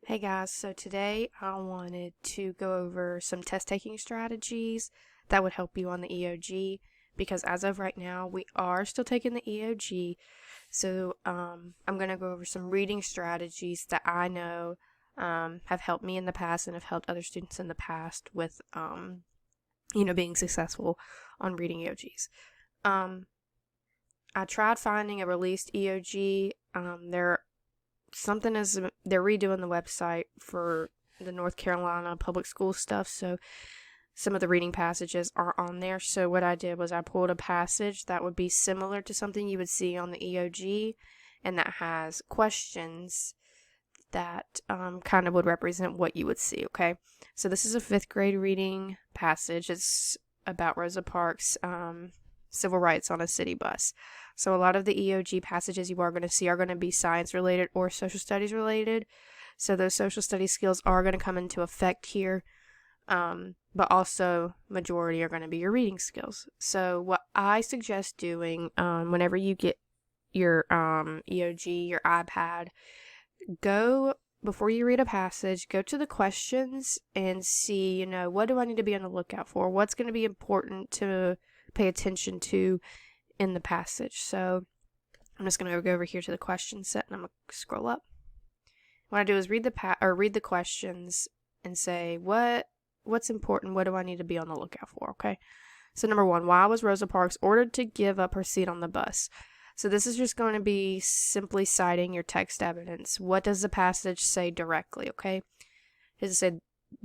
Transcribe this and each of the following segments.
Hey guys, so today I wanted to go over some test taking strategies that would help you on the EOG because as of right now we are still taking the EOG. So I'm going to go over some reading strategies that I know have helped me in the past and have helped other students in the past with being successful on reading EOGs. I tried finding a released EOG. They're redoing the website for the North Carolina public school stuff, so some of the reading passages are on there. So what I did was I pulled a passage that would be similar to something you would see on the EOG, and that has questions that kind of would represent what you would see. Okay, so this is a 5th grade reading passage. It's about Rosa Parks' civil rights on a city bus. So a lot of the EOG passages you are going to see are going to be science related or social studies related. So those social studies skills are going to come into effect here. But also majority are going to be your reading skills. So what I suggest doing whenever you get your EOG, your iPad, before you read a passage, go to the questions and see, what do I need to be on the lookout for? What's going to be important to pay attention to in the passage. So I'm just going to go over here to the question set and I'm going to scroll up. What I do is read the questions and say what's important, what do I need to be on the lookout for, okay? So number 1, why was Rosa Parks ordered to give up her seat on the bus? So this is just going to be simply citing your text evidence. What does the passage say directly, okay? Does it say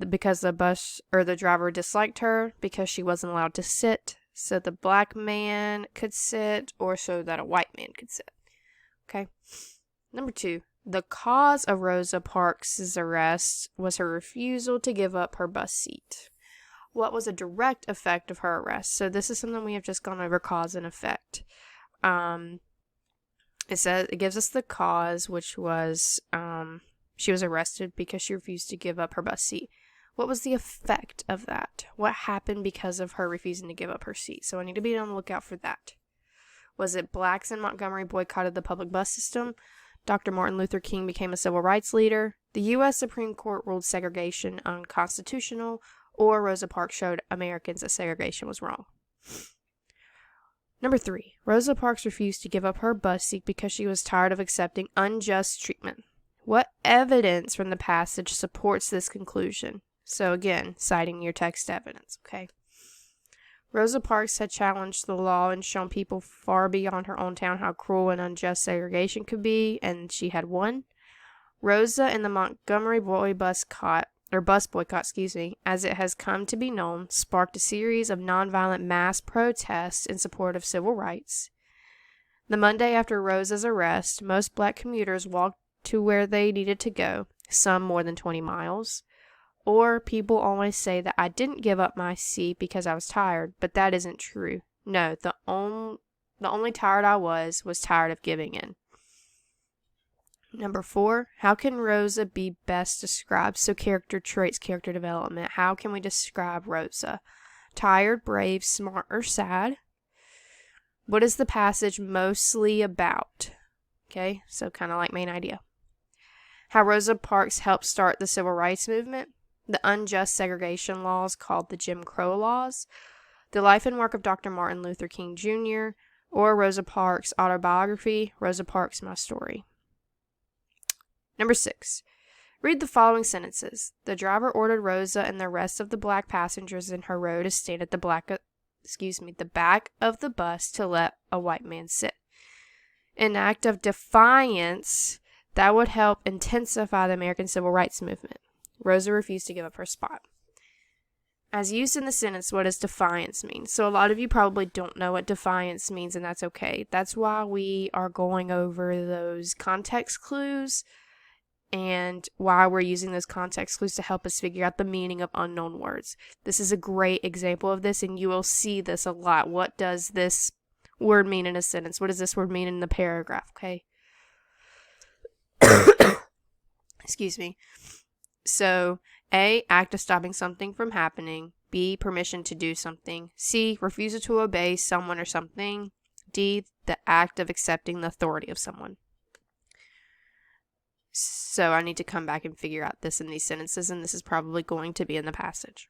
because the bus or the driver disliked her, because she wasn't allowed to sit, so the black man could sit, or so that a white man could sit? Okay. Number 2, the cause of Rosa Parks' arrest was her refusal to give up her bus seat. What was a direct effect of her arrest? So this is something we have just gone over, cause and effect. It gives us the cause, which was she was arrested because she refused to give up her bus seat. What was the effect of that? What happened because of her refusing to give up her seat? So I need to be on the lookout for that. Was it blacks in Montgomery boycotted the public bus system? Dr. Martin Luther King became a civil rights leader? The U.S. Supreme Court ruled segregation unconstitutional? Or Rosa Parks showed Americans that segregation was wrong? Number 3, Rosa Parks refused to give up her bus seat because she was tired of accepting unjust treatment. What evidence from the passage supports this conclusion? So again, citing your text evidence, okay? Rosa Parks had challenged the law and shown people far beyond her own town how cruel and unjust segregation could be, and she had won. Rosa and the Montgomery bus boycott, as it has come to be known, sparked a series of nonviolent mass protests in support of civil rights. The Monday after Rosa's arrest, most black commuters walked to where they needed to go, some more than 20 miles. Or people always say that I didn't give up my seat because I was tired, but that isn't true. No, the only tired I was tired of giving in. Number 4, how can Rosa be best described? So character traits, character development. How can we describe Rosa? Tired, brave, smart, or sad? What is the passage mostly about? Okay, so kind of like main idea. How Rosa Parks helped start the civil rights movement. The unjust segregation laws called the Jim Crow laws. The life and work of Dr. Martin Luther King Jr. Or Rosa Parks' autobiography, Rosa Parks, My Story. Number 6, read the following sentences. The driver ordered Rosa and the rest of the black passengers in her row to stand at the back of the bus to let a white man sit. An act of defiance that would help intensify the American Civil Rights Movement. Rosa refused to give up her spot. As used in the sentence, what does defiance mean? So a lot of you probably don't know what defiance means, and that's okay. That's why we are going over those context clues and why we're using those context clues to help us figure out the meaning of unknown words. This is a great example of this, and you will see this a lot. What does this word mean in a sentence? What does this word mean in the paragraph? Okay. Excuse me. So, A, act of stopping something from happening. B, permission to do something. C, refusal to obey someone or something. D, the act of accepting the authority of someone. So I need to come back and figure out this in these sentences, and this is probably going to be in the passage.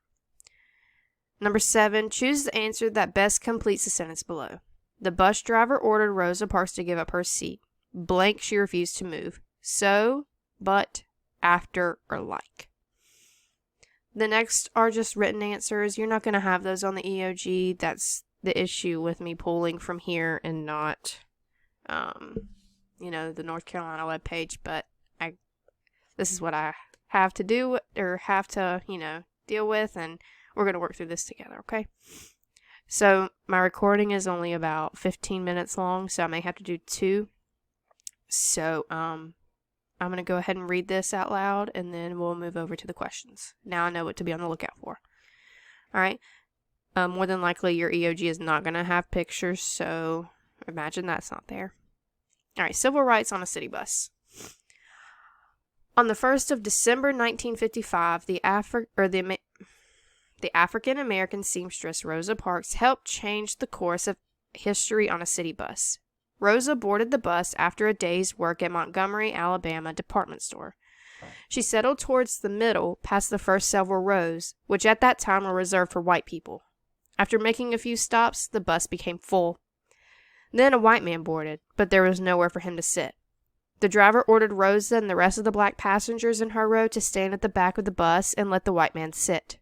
Number 7, choose the answer that best completes the sentence below. The bus driver ordered Rosa Parks to give up her seat. Blank, she refused to move. So, but, after, or like. The next are just written answers. You're not going to have those on the EOG. That's the issue with me pulling from here and not, the North Carolina webpage. But this is what I have to do or have to, deal with, and we're going to work through this together, okay? So my recording is only about 15 minutes long, so I may have to do 2. So, I'm going to go ahead and read this out loud, and then we'll move over to the questions. Now I know what to be on the lookout for. All right. More than likely, your EOG is not going to have pictures, so imagine that's not there. All right. Civil rights on a city bus. On the 1st of December 1955, the African-American seamstress Rosa Parks helped change the course of history on a city bus. Rosa boarded the bus after a day's work at Montgomery, Alabama department store. She settled towards the middle, past the first several rows, which at that time were reserved for white people. After making a few stops, the bus became full. Then a white man boarded, but there was nowhere for him to sit. The driver ordered Rosa and the rest of the black passengers in her row to stand at the back of the bus and let the white man sit.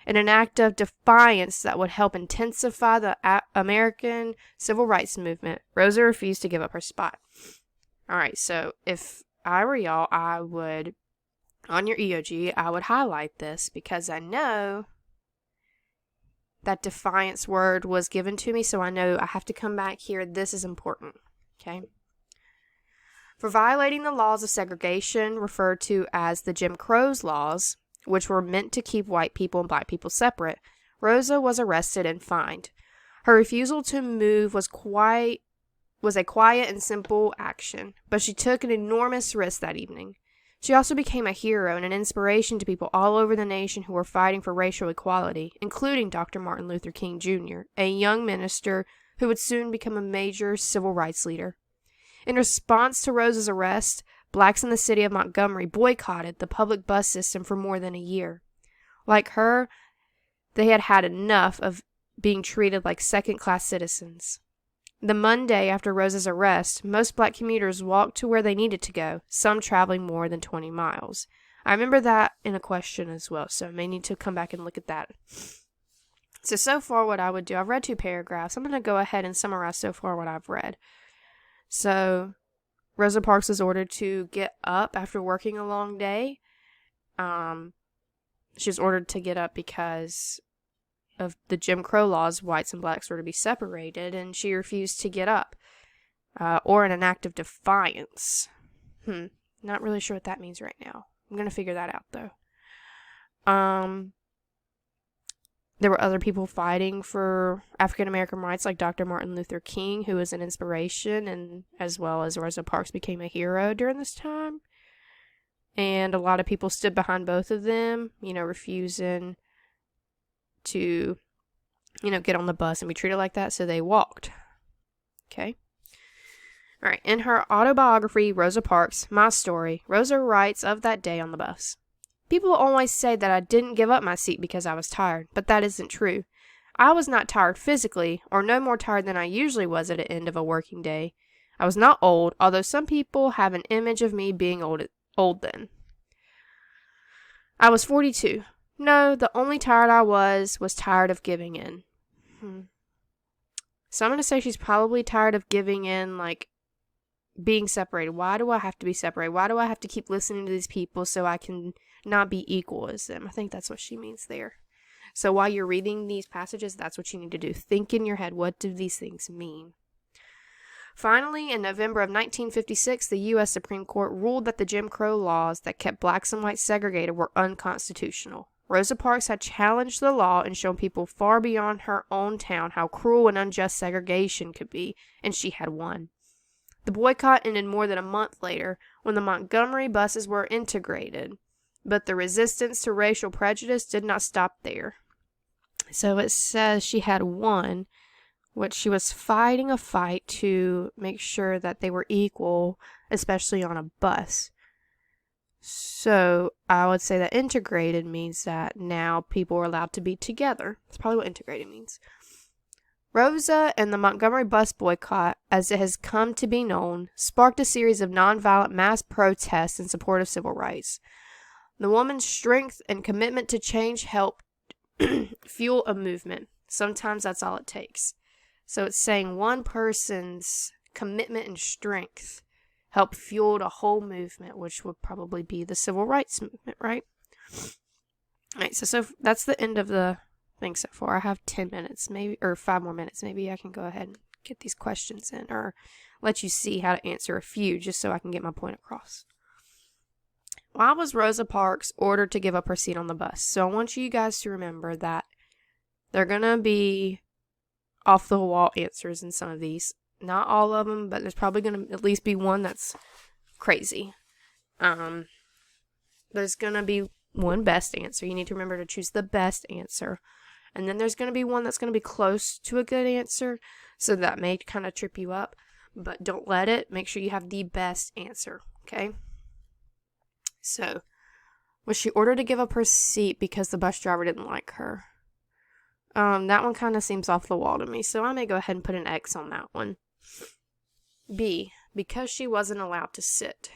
In an act of defiance that would help intensify the American civil rights movement, Rosa refused to give up her spot. All right, so if I were y'all, I would, on your EOG, I would highlight this because I know that defiance word was given to me, so I know I have to come back here. This is important, okay? For violating the laws of segregation, referred to as the Jim Crow's laws, which were meant to keep white people and black people separate, Rosa was arrested and fined. Her refusal to move was a quiet and simple action, but she took an enormous risk that evening. She also became a hero and an inspiration to people all over the nation who were fighting for racial equality, including Dr. Martin Luther King Jr., a young minister who would soon become a major civil rights leader. In response to Rosa's arrest, blacks in the city of Montgomery boycotted the public bus system for more than a year. Like her, they had had enough of being treated like second-class citizens. The Monday after Rosa's arrest, most black commuters walked to where they needed to go, some traveling more than 20 miles. I remember that in a question as well, so I may need to come back and look at that. So far what I would do, I've read 2 paragraphs. I'm going to go ahead and summarize so far what I've read. So, Rosa Parks was ordered to get up after working a long day. She was ordered to get up because of the Jim Crow laws. Whites and blacks were to be separated, and she refused to get up. Or in an act of defiance. Not really sure what that means right now. I'm going to figure that out, though. There were other people fighting for African-American rights, like Dr. Martin Luther King, who was an inspiration, and as well as Rosa Parks became a hero during this time. And a lot of people stood behind both of them, refusing to, get on the bus and be treated like that, so they walked. Okay? All right, in her autobiography, Rosa Parks, My Story, Rosa writes of that day on the bus. People always say that I didn't give up my seat because I was tired, but that isn't true. I was not tired physically, or no more tired than I usually was at the end of a working day. I was not old, although some people have an image of me being old then. I was 42. No, the only tired I was tired of giving in. So I'm going to say she's probably tired of giving in, like, being separated. Why do I have to be separated? Why do I have to keep listening to these people so I can not be equal as them? I think that's what she means there. So while you're reading these passages, that's what you need to do. Think in your head, what do these things mean? Finally, in November of 1956, the U.S. Supreme Court ruled that the Jim Crow laws that kept blacks and whites segregated were unconstitutional. Rosa Parks had challenged the law and shown people far beyond her own town how cruel and unjust segregation could be, and she had won. The boycott ended more than a month later when the Montgomery buses were integrated, but the resistance to racial prejudice did not stop there. So it says she had won, which she was fighting a fight to make sure that they were equal, especially on a bus. So I would say that integrated means that now people are allowed to be together. That's probably what integrated means. Rosa and the Montgomery bus boycott, as it has come to be known, sparked a series of nonviolent mass protests in support of civil rights. The woman's strength and commitment to change helped fuel a movement. Sometimes that's all it takes. So it's saying one person's commitment and strength helped fuel the whole movement, which would probably be the civil rights movement, right? All right, so that's the end of the thing so far. I have 10 minutes, maybe, or 5 more minutes. Maybe I can go ahead and get these questions in, or let you see how to answer a few, just so I can get my point across. Why was Rosa Parks ordered to give up her seat on the bus? So I want you guys to remember that they're going to be off-the-wall answers in some of these. Not all of them, but there's probably going to at least be one that's crazy. There's going to be one best answer. You need to remember to choose the best answer. And then there's going to be one that's going to be close to a good answer. So that may kind of trip you up. But don't let it. Make sure you have the best answer. Okay? So, was she ordered to give up her seat because the bus driver didn't like her? That one kind of seems off the wall to me. So I may go ahead and put an X on that one. B, because she wasn't allowed to sit.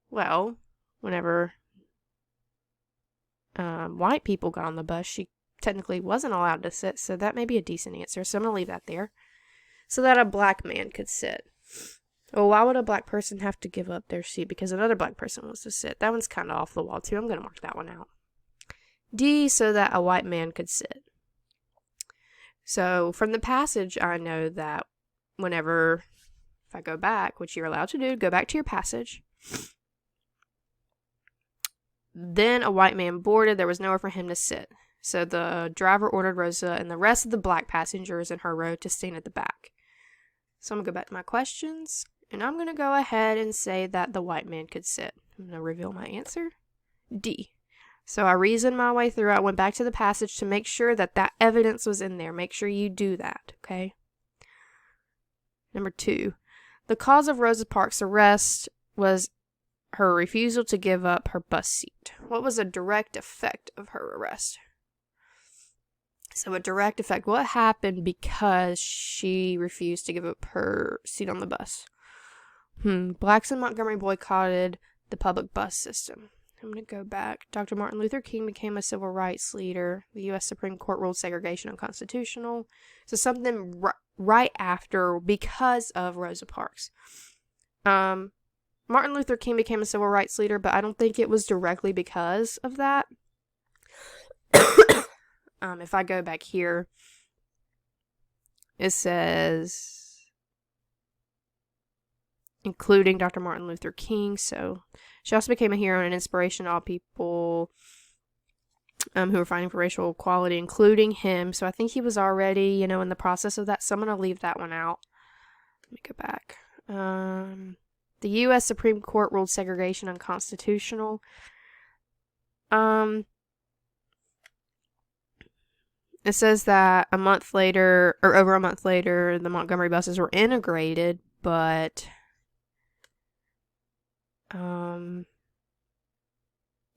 Well, whenever white people got on the bus, she technically wasn't allowed to sit, so that may be a decent answer. So I'm going to leave that there. So that a black man could sit. Well, why would a black person have to give up their seat because another black person wants to sit? That one's kind of off the wall, too. I'm going to mark that one out. D, so that a white man could sit. So from the passage, I know that whenever, if I go back, which you're allowed to do, go back to your passage. Then a white man boarded. There was nowhere for him to sit. So the driver ordered Rosa and the rest of the black passengers in her row to stand at the back. So I'm going to go back to my questions. And I'm going to go ahead and say that the white man could sit. I'm going to reveal my answer. D. So I reasoned my way through. I went back to the passage to make sure that that evidence was in there. Make sure you do that, okay? Number 2. The cause of Rosa Parks' arrest was her refusal to give up her bus seat. What was a direct effect of her arrest? So a direct effect. What happened because she refused to give up her seat on the bus? Blacks in Montgomery boycotted the public bus system. I'm going to go back. Dr. Martin Luther King became a civil rights leader. The U.S. Supreme Court ruled segregation unconstitutional. So something right after because of Rosa Parks. Martin Luther King became a civil rights leader, but I don't think it was directly because of that. If I go back here, it says including Dr. Martin Luther King. So she also became a hero and an inspiration to all people who were fighting for racial equality, including him. So I think he was already, in the process of that. So I'm going to leave that one out. Let me go back. The U.S. Supreme Court ruled segregation unconstitutional. It says that over a month later, the Montgomery buses were integrated, but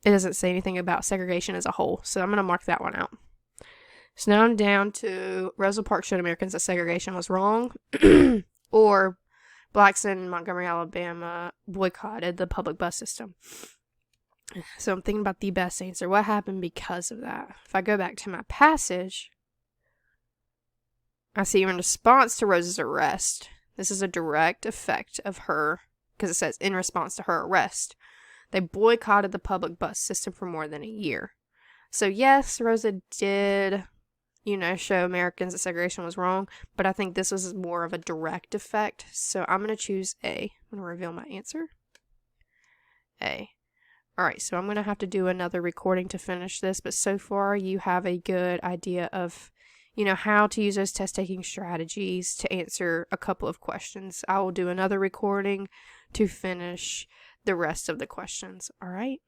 it doesn't say anything about segregation as a whole, so I'm going to mark that one out. So now I'm down to Rosa Parks showed Americans that segregation was wrong, or blacks in Montgomery, Alabama boycotted the public bus system. So I'm thinking about the best answer. What happened because of that? If I go back to my passage, I see in response to Rosa's arrest, this is a direct effect of her, because it says in response to her arrest, they boycotted the public bus system for more than a year. So yes, Rosa did, show Americans that segregation was wrong, but I think this was more of a direct effect. So I'm going to choose A. I'm going to reveal my answer. A. Alright, so I'm going to have to do another recording to finish this, but so far you have a good idea of, how to use those test-taking strategies to answer a couple of questions. I will do another recording to finish the rest of the questions. Alright?